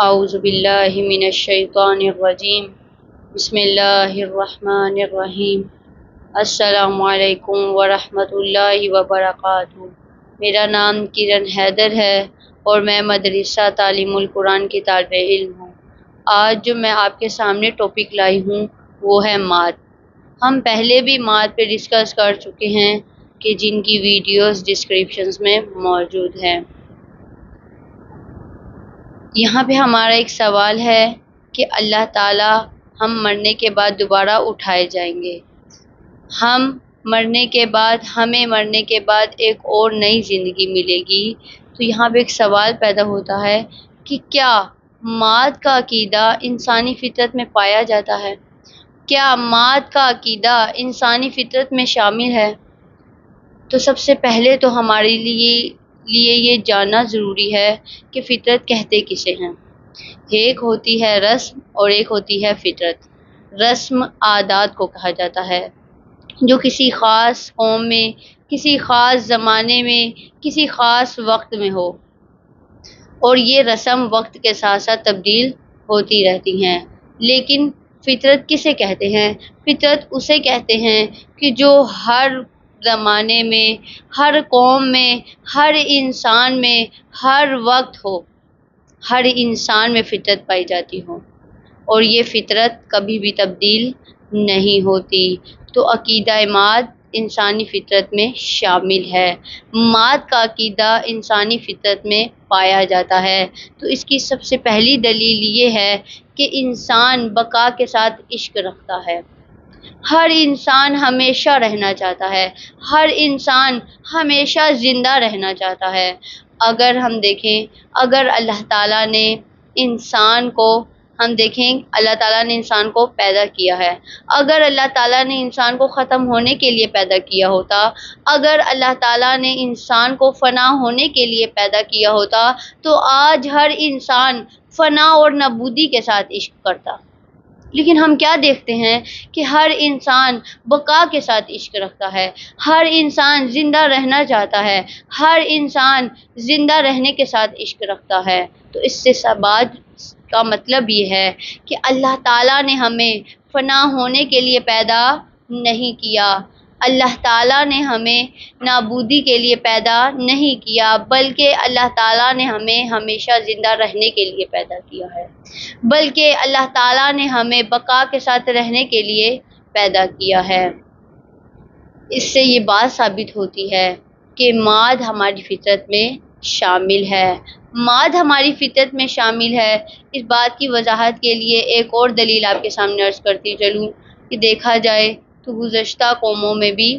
اعوذ باللہ من الشیطان الرجیم بسم اللہ الرحمن الرحیم السلام علیکم ورحمۃ اللہ وبرکاتہ۔ میرا نام کرن حیدر ہے اور میں مدرسہ تعلیم القرآن کی طالب علم ہوں۔ آج جو میں آپ کے سامنے ٹاپک لائی ہوں وہ ہے ماد۔ ہم پہلے بھی ماد پہ ڈسکس کر چکے ہیں کہ جن کی ویڈیوز ڈسکرپشنز میں موجود ہیں۔ یہاں پہ ہمارا ایک سوال ہے کہ اللہ تعالیٰ ہم مرنے کے بعد دوبارہ اٹھائے جائیں گے، ہمیں مرنے کے بعد ایک اور نئی زندگی ملے گی۔ تو یہاں پہ ایک سوال پیدا ہوتا ہے کہ کیا ماد کا عقیدہ انسانی فطرت میں پایا جاتا ہے؟ کیا ماد کا عقیدہ انسانی فطرت میں شامل ہے؟ تو سب سے پہلے تو ہمارے لیے یہ جاننا ضروری ہے کہ فطرت کہتے کسے ہیں۔ ایک ہوتی ہے رسم اور ایک ہوتی ہے فطرت۔ رسم عادات کو کہا جاتا ہے جو کسی خاص قوم میں، کسی خاص زمانے میں، کسی خاص وقت میں ہو، اور یہ رسم وقت کے ساتھ ساتھ تبدیل ہوتی رہتی ہیں۔ لیکن فطرت کسے کہتے ہیں؟ فطرت اسے کہتے ہیں کہ جو ہر زمانے میں، ہر قوم میں، ہر انسان میں، ہر وقت ہو، ہر انسان میں فطرت پائی جاتی ہو، اور یہ فطرت کبھی بھی تبدیل نہیں ہوتی۔ تو عقیدہ ماد انسانی فطرت میں شامل ہے۔ ماد کا عقیدہ انسانی فطرت میں پایا جاتا ہے۔ تو اس کی سب سے پہلی دلیل یہ ہے کہ انسان بقا کے ساتھ عشق رکھتا ہے۔ ہر انسان ہمیشہ رہنا چاہتا ہے، ہر انسان ہمیشہ زندہ رہنا چاہتا ہے۔ اگر ہم دیکھیں، اگر اللہ تعالیٰ نے انسان کو پیدا کیا ہے، اگر اللہ تعالیٰ نے انسان کو ختم ہونے کے لیے پیدا کیا ہوتا، اگر اللہ تعالیٰ نے انسان کو فنا ہونے کے لیے پیدا کیا ہوتا، تو آج ہر انسان فنا اور نابودی کے ساتھ عشق کرتا۔ لیکن ہم کیا دیکھتے ہیں کہ ہر انسان بقا کے ساتھ عشق رکھتا ہے، ہر انسان زندہ رہنا چاہتا ہے، ہر انسان زندہ رہنے کے ساتھ عشق رکھتا ہے۔ تو اس سے بات کا مطلب یہ ہے کہ اللہ تعالیٰ نے ہمیں فنا ہونے کے لیے پیدا نہیں کیا، اللہ تعالیٰ نے ہمیں نابودی کے لیے پیدا نہیں کیا، بلکہ اللہ تعالیٰ نے ہمیں ہمیشہ زندہ رہنے کے لیے پیدا کیا ہے، بلکہ اللہ تعالیٰ نے ہمیں بقا کے ساتھ رہنے کے لیے پیدا کیا ہے۔ اس سے یہ بات ثابت ہوتی ہے کہ ماد ہماری فطرت میں شامل ہے۔ ماد ہماری فطرت میں شامل ہے، اس بات کی وضاحت کے لیے ایک اور دلیل آپ کے سامنے عرض کرتی چلوں کہ دیکھا جائے تو گزشتہ قوموں میں بھی،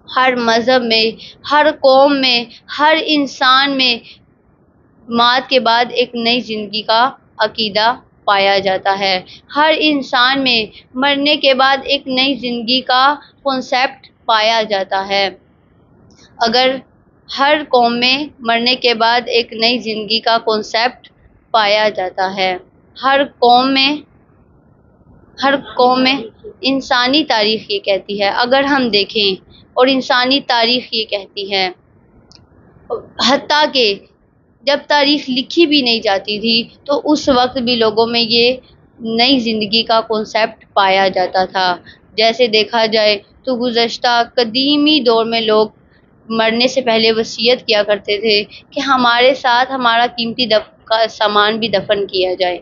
ہر مذہب میں، ہر قوم میں، ہر انسان میں مات کے بعد ایک نئی زندگی کا عقیدہ پایا جاتا ہے۔ ہر انسان میں مرنے کے بعد ایک نئی زندگی کا کنسیپٹ پایا جاتا ہے۔ اگر ہر قوم میں مرنے کے بعد ایک نئی زندگی کا کنسیپٹ پایا جاتا ہے، ہر قوم میں انسانی تاریخ یہ کہتی ہے، اگر ہم دیکھیں اور انسانی تاریخ یہ کہتی ہے، حتیٰ کہ جب تاریخ لکھی بھی نہیں جاتی تھی تو اس وقت بھی لوگوں میں یہ نئی زندگی کا کنسیپٹ پایا جاتا تھا۔ جیسے دیکھا جائے تو گزشتہ قدیمی دور میں لوگ مرنے سے پہلے وصیت کیا کرتے تھے کہ ہمارے ساتھ ہمارا قیمتی سامان بھی دفن کیا جائے،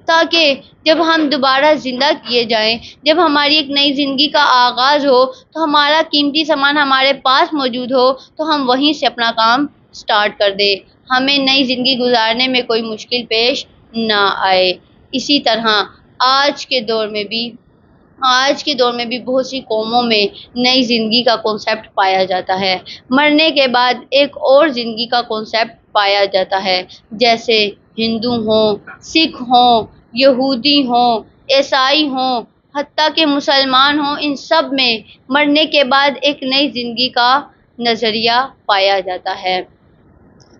تاکہ جب ہم دوبارہ زندہ کیے جائیں، جب ہماری ایک نئی زندگی کا آغاز ہو تو ہمارا قیمتی سامان ہمارے پاس موجود ہو، تو ہم وہیں سے اپنا کام سٹارٹ کر دیں، ہمیں نئی زندگی گزارنے میں کوئی مشکل پیش نہ آئے۔ اسی طرح آج کے دور میں بھی بہت سی قوموں میں نئی زندگی کا کنسیپٹ پایا جاتا ہے، مرنے کے بعد ایک اور زندگی کا کنسیپٹ پایا جاتا ہے۔ جیسے ہندو ہوں، سکھ ہوں، یہودی ہوں، عیسائی ہوں، حتیٰ کہ مسلمان ہوں، ان سب میں مرنے کے بعد ایک نئی زندگی کا نظریہ پایا جاتا ہے۔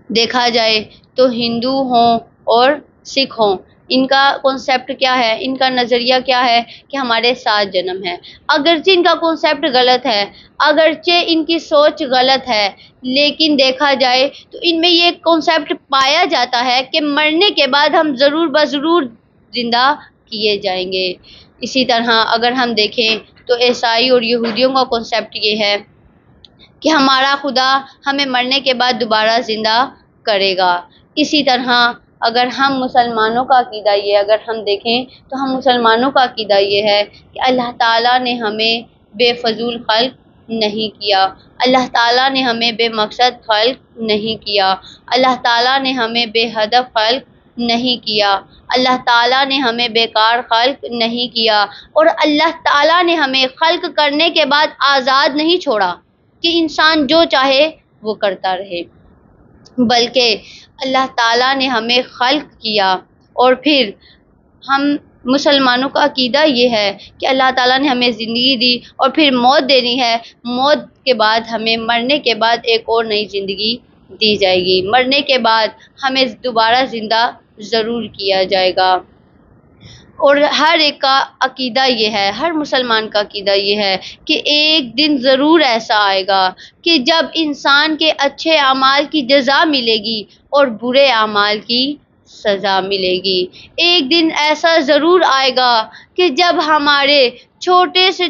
دیکھا جائے تو ہندو ہوں اور سکھ ہوں، ان کا کانسیپٹ کیا ہے، ان کا نظریہ کیا ہے کہ ہمارے 7 جنم ہیں۔ اگرچہ ان کا کانسیپٹ غلط ہے، اگرچہ ان کی سوچ غلط ہے، لیکن دیکھا جائے تو ان میں یہ کانسیپٹ پایا جاتا ہے کہ مرنے کے بعد ہم ضرور بضرور زندہ کیے جائیں گے۔ اسی طرح اگر ہم دیکھیں تو عیسائی اور یہودیوں کا کانسیپٹ یہ ہے کہ ہمارا خدا ہمیں مرنے کے بعد دوبارہ زندہ کرے گا۔ اسی طرح اگر ہم مسلمانوں کا عقیدہ یہ اگر ہم دیکھیں تو ہم مسلمانوں کا عقیدہ یہ ہے کہ اللہ تعالیٰ نے ہمیں بے فضول خلق نہیں کیا، اللہ تعالیٰ نے ہمیں بے مقصد خلق نہیں کیا، اللہ تعالیٰ نے ہمیں بے ہدف خلق نہیں کیا، اللہ تعالیٰ نے ہمیں بیکار خلق نہیں کیا، اور اللہ تعالیٰ نے ہمیں خلق کرنے کے بعد آزاد نہیں چھوڑا کہ انسان جو چاہے وہ کرتا رہے، بلکہ اللہ تعالیٰ نے ہمیں خلق کیا۔ اور پھر ہم مسلمانوں کا عقیدہ یہ ہے کہ اللہ تعالیٰ نے ہمیں زندگی دی اور پھر موت دینی ہے، موت کے بعد ہمیں مرنے کے بعد ایک اور نئی زندگی دی جائے گی، مرنے کے بعد ہمیں دوبارہ زندہ ضرور کیا جائے گا۔ اور ہر ایک کا عقیدہ یہ ہے، ہر مسلمان کا عقیدہ یہ ہے کہ ایک دن ضرور ایسا آئے گا کہ جب انسان کے اچھے اعمال کی جزا ملے گی اور برے اعمال کی سزا ملے گی۔ ایک دن ایسا ضرور آئے گا کہ جب ہمارے چھوٹے سے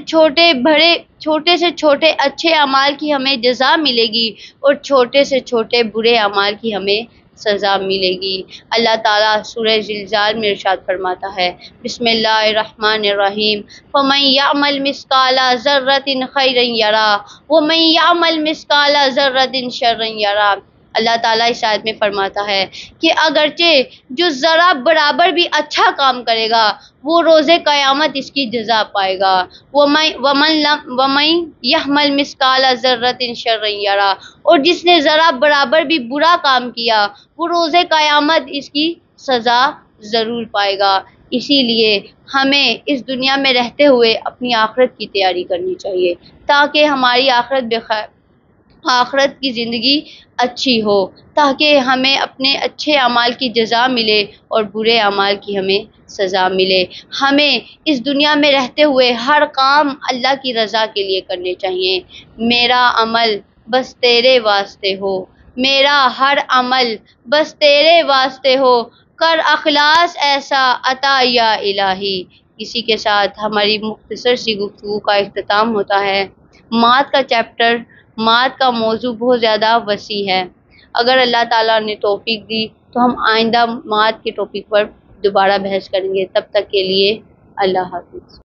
چھوٹے اچھے اعمال کی ہمیں جزا ملے گی اور چھوٹے سے چھوٹے برے اعمال کی ہمیں سزا ملے گی۔ اللہ تعالیٰ سورہ زلزال میں ارشاد فرماتا ہے، بسم اللہ الرحمن الرحیم، فَمَن يَعْمَلْ مِثْقَالَ ذَرَّةٍ خَيْرًا يَرَهُ وَمَن يَعْمَلْ مِثْقَالَ ذَرَّةٍ شَرًّا يَرَهُ۔ اللہ تعالیٰ اس آیت میں فرماتا ہے کہ اگرچہ جو ذرا برابر بھی اچھا کام کرے گا وہ روز قیامت اس کی جزا پائے گا۔ وَمَن يَعْمَلْ مِثْقَالَ ذَرَّةٍ شَرًّا يَرَهُ، اور جس نے ذرا برابر بھی برا کام کیا وہ روز قیامت اس کی سزا ضرور پائے گا۔ اسی لیے ہمیں اس دنیا میں رہتے ہوئے اپنی آخرت کی تیاری کرنی چاہیے تاکہ ہماری آخرت کی زندگی اچھی ہو، تاکہ ہمیں اپنے اچھے اعمال کی جزا ملے اور برے اعمال کی ہمیں سزا ملے۔ ہمیں اس دنیا میں رہتے ہوئے ہر کام اللہ کی رضا کے لیے کرنے چاہیے۔ میرا عمل بس تیرے واسطے ہو، میرا ہر عمل بس تیرے واسطے ہو، کر اخلاص ایسا عطا یا الہی۔ اسی کے ساتھ ہماری مختصر سی گفتگو کا اختتام ہوتا ہے۔ مات کا موضوع بہت زیادہ وسیع ہے، اگر اللہ تعالیٰ نے توفیق دی تو ہم آئندہ مات کے ٹاپک پر دوبارہ بحث کریں گے۔ تب تک کے لیے اللہ حافظ۔